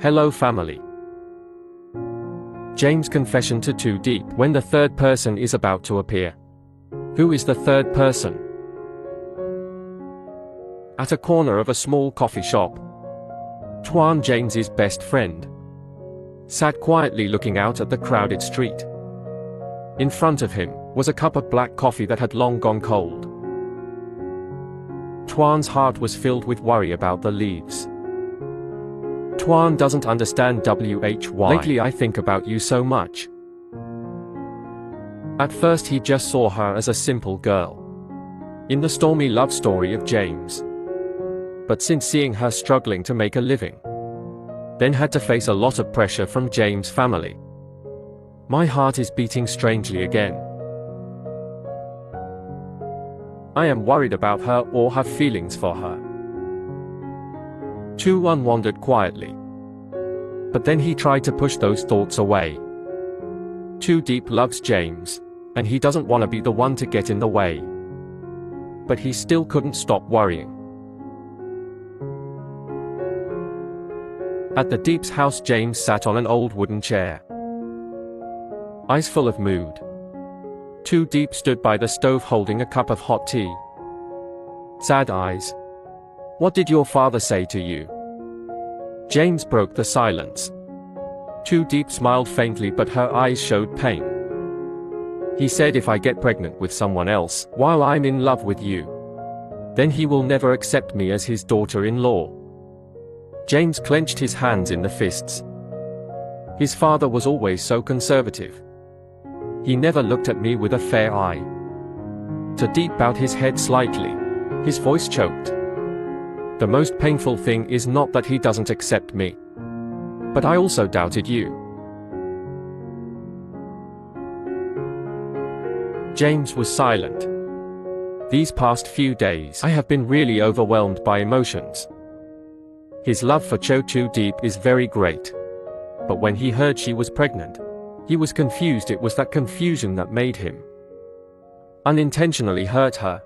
Hello family. James' confession to Too Deep when the third person is about to appear. Who is the third person? At a corner of a small coffee shop, Tuan, James's best friend, sat quietly looking out at the crowded street. In front of him was a cup of black coffee that had long gone cold. Tuan's heart was filled with worry about the leaves. Tuan doesn't understand why. Lately I think about you so much. At first he just saw her as a simple girl in the stormy love story of James. But since seeing her struggling to make a living, then had to face a lot of pressure from James' family, my heart is beating strangely again. I am worried about her or have feelings for her. Tuan wondered quietly. But then he tried to push those thoughts away. Too Deep loves James, and he doesn't want to be the one to get in the way. But he still couldn't stop worrying. At the Deep's house, James sat on an old wooden chair, eyes full of mood. Too Deep stood by the stove holding a cup of hot tea. Sad eyes. What did your father say to you? James broke the silence. Too Deep smiled faintly, but her eyes showed pain. He said, if I get pregnant with someone else while I'm in love with you, then he will never accept me as his daughter-in-law. James clenched his hands in the fists. His father was always so conservative. He never looked at me with a fair eye. Too Deep bowed his head slightly. His voice choked. The most painful thing is not that he doesn't accept me, but I also doubted you. James was silent. These past few days I have been really overwhelmed by emotions. His love for Too Deep is very great. But when he heard she was pregnant, he was confused. It was that confusion that made him unintentionally hurt her.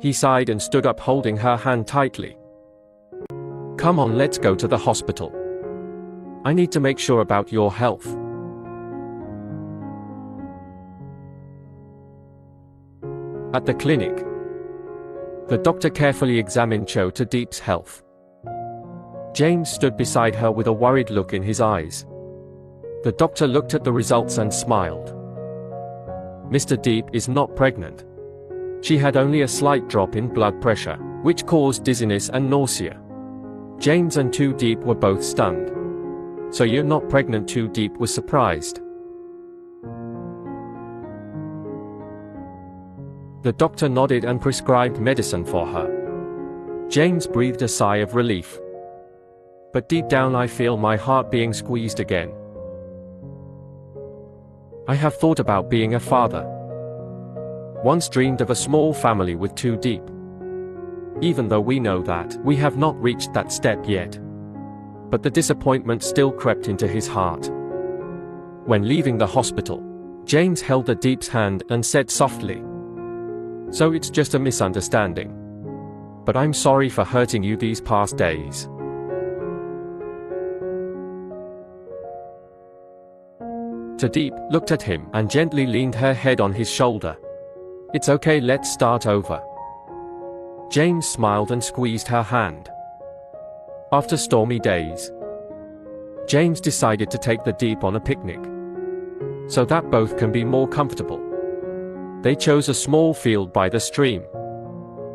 He sighed and stood up, holding her hand tightly. Come on, let's go to the hospital. I need to make sure about your health. At the clinic, the doctor carefully examined Too Deep's health. James stood beside her with a worried look in his eyes. The doctor looked at the results and smiled. Mr. Deep is not pregnant. She had only a slight drop in blood pressure, which caused dizziness and nausea. James and Too Deep were both stunned. So you're not pregnant? Too Deep was surprised. The doctor nodded and prescribed medicine for her. James breathed a sigh of relief. But deep down I feel my heart being squeezed again. I have thought about being a father. Once dreamed of a small family with Too Deep. Even though we know that we have not reached that step yet. But the disappointment still crept into his heart. When leaving the hospital, James held the Deep's hand and said softly, so it's just a misunderstanding. But I'm sorry for hurting you these past days. Too Deep looked at him and gently leaned her head on his shoulder. It's okay, let's start over. James smiled and squeezed her hand. After stormy days, James decided to take the Deep on a picnic, so that both can be more comfortable. They chose a small field by the stream,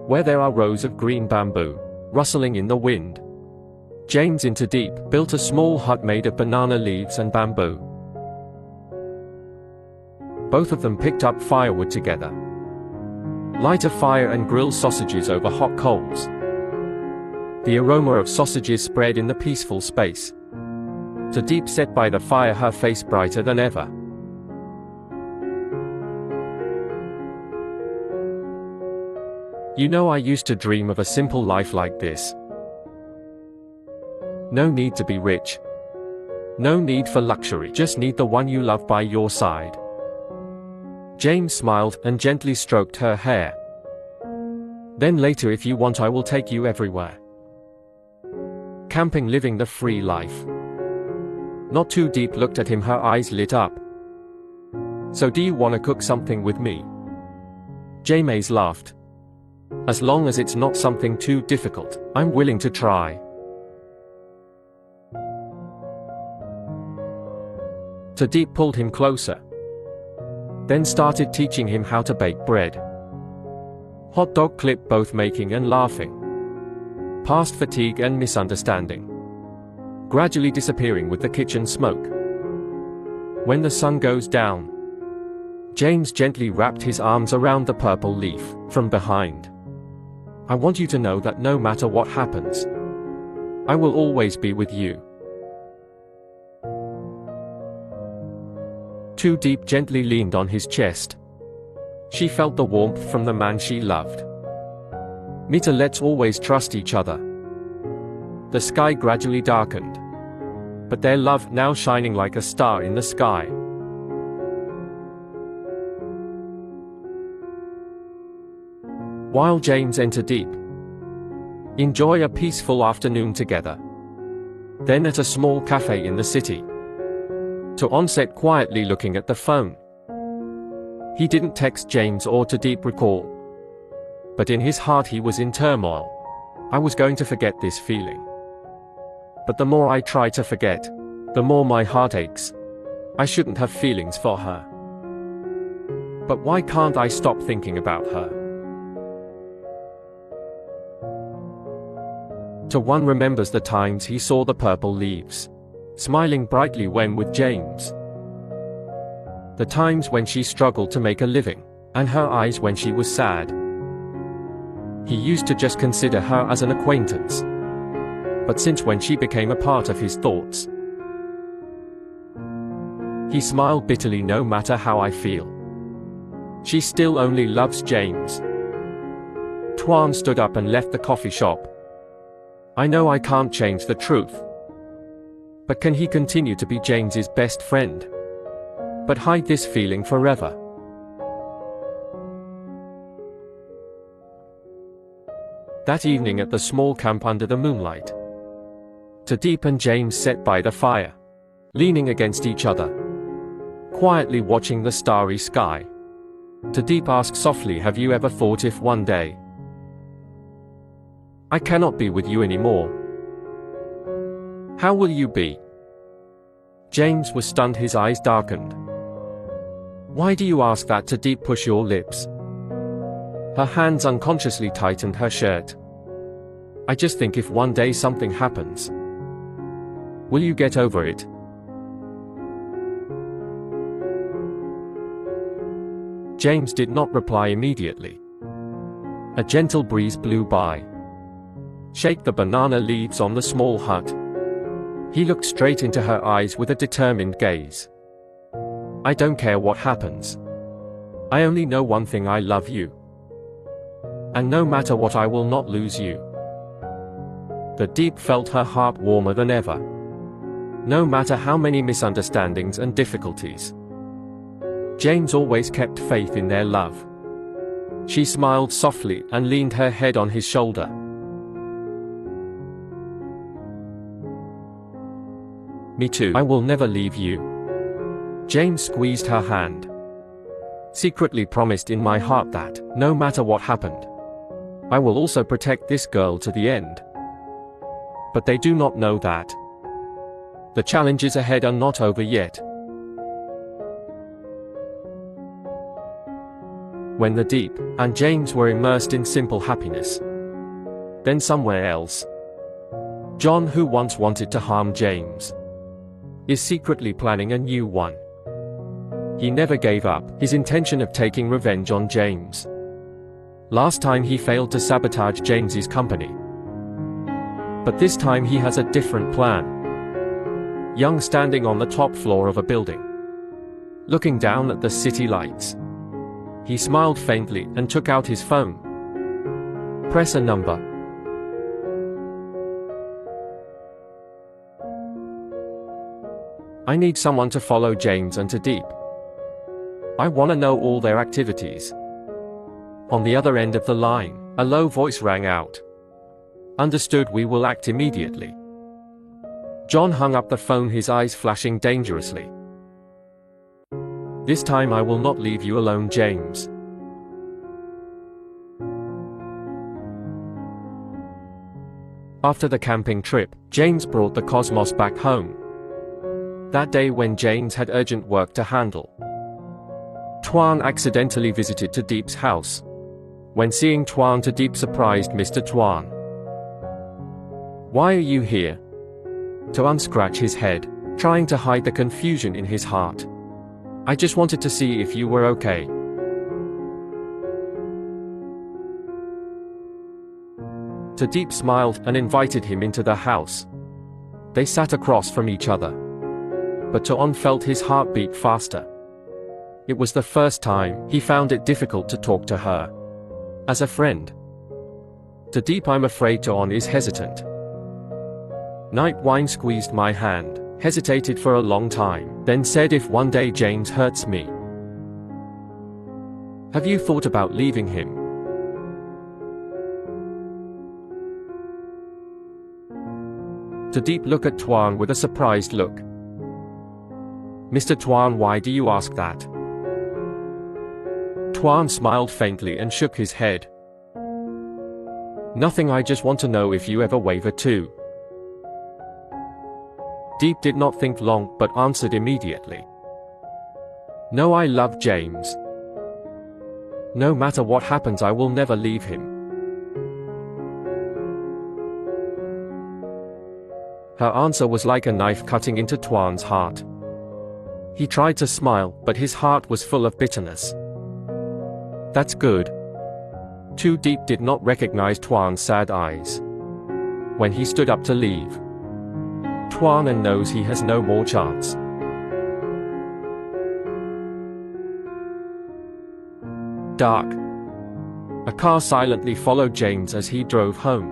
where there are rows of green bamboo, rustling in the wind. James and Too Deep built a small hut made of banana leaves and bamboo. Both of them picked up firewood together, light a fire and grill sausages over hot coals. The aroma of sausages spread in the peaceful space. Too Deep sat by the fire, her face brighter than ever. You know, I used to dream of a simple life like this. No need to be rich. No need for luxury, just need the one you love by your side. James smiled and gently stroked her hair. Then later, if you want, I will take you everywhere. Camping, living the free life. Not too deep looked at him, her eyes lit up. So do you want to cook something with me? James laughed. As long as it's not something too difficult, I'm willing to try. Deep pulled him closer, then started teaching him how to bake bread. Hot dog clip, both making and laughing. Past fatigue and misunderstanding. Gradually disappearing with the kitchen smoke. When the sun goes down, James gently wrapped his arms around the purple leaf from behind. I want you to know that no matter what happens, I will always be with you. Too Deep gently leaned on his chest. She felt the warmth from the man she loved. Mita, let's always trust each other. The sky gradually darkened, but their love now shining like a star in the sky. While James entered Deep, enjoy a peaceful afternoon together. Then at a small cafe in the city, to onset quietly looking at the phone. He didn't text James or to Deep recall, but in his heart he was in turmoil. I was going to forget this feeling, but the more I try to forget, the more my heart aches. I shouldn't have feelings for her, but why can't I stop thinking about her? One remembers the times he saw the purple leaves, smiling brightly when with James. The times when she struggled to make a living, and her eyes when she was sad. He used to just consider her as an acquaintance. But since when she became a part of his thoughts, he smiled bitterly. No matter how I feel, she still only loves James. Tuan stood up and left the coffee shop. I know I can't change the truth, but can he continue to be James's best friend, but hide this feeling forever? That evening at the small camp under the moonlight, Deep and James sat by the fire, leaning against each other, quietly watching the starry sky. Deep asked softly, have you ever thought if one day I cannot be with you anymore, how will you be? James was stunned, his eyes darkened. Why do you ask that? Deep pushed your lips. Her hands unconsciously tightened her shirt. I just think if one day something happens, will you get over it? James did not reply immediately. A gentle breeze blew by, shake the banana leaves on the small hut. He looked straight into her eyes with a determined gaze. I don't care what happens. I only know one thing, I love you. And no matter what, I will not lose you. Deep felt her heart warmer than ever. No matter how many misunderstandings and difficulties, James always kept faith in their love. She smiled softly and leaned her head on his shoulder. Me too. I will never leave you. James squeezed her hand. Secretly promised in my heart that, no matter what happened, I will also protect this girl to the end. But they do not know that the challenges ahead are not over yet. When Deep and James were immersed in simple happiness, then somewhere else, John, who once wanted to harm James, is secretly planning a new one. He never gave up his intention of taking revenge on James. Last time he failed to sabotage James's company, but this time he has a different plan. Young standing on the top floor of a building, looking down at the city lights, he smiled faintly and took out his phone. Press a number. I need someone to follow James and Deep. I want to know all their activities. On the other end of the line, a low voice rang out. Understood, we will act immediately. John hung up the phone, his eyes flashing dangerously. This time I will not leave you alone, James. After the camping trip, James brought the cosmos back home. That day, when James had urgent work to handle, Tuan accidentally visited Tudiep's house. When seeing Tuan, Tudiep surprised Mr. Tuan. "Why are you here?" Tuan scratched his head, trying to hide the confusion in his heart. "I just wanted to see if you were okay." Tudiep smiled and invited him into the house. They sat across from each other. But Tuan felt his heart beat faster. It was the first time he found it difficult to talk to her as a friend. "Tudiep, I'm afraid Tuan is hesitant." Nightwine squeezed my hand, hesitated for a long time, then said, "If one day James hurts me, have you thought about leaving him?" Tudiep looked at Tuan with a surprised look. "Mr. Tuan, why do you ask that?" Tuan smiled faintly and shook his head. "Nothing, I just want to know if you ever waver too." Tudiep did not think long, but answered immediately. "No, I love James. No matter what happens, I will never leave him." Her answer was like a knife cutting into Tuan's heart. He tried to smile, but his heart was full of bitterness. "That's good." Tudiep did not recognize Tuan's sad eyes. When he stood up to leave, Tuan knows he has no more chance. Dark. A car silently followed James as he drove home.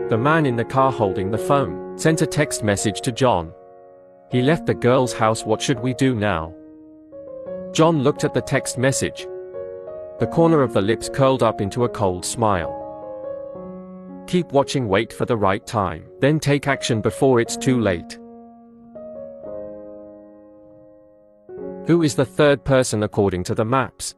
The man in the car holding the phone sent a text message to John. "He left the girl's house, what should we do now?" John looked at the text message. The corner of the lips curled up into a cold smile. "Keep watching, wait for the right time, then take action before it's too late." Who is the third person according to the maps?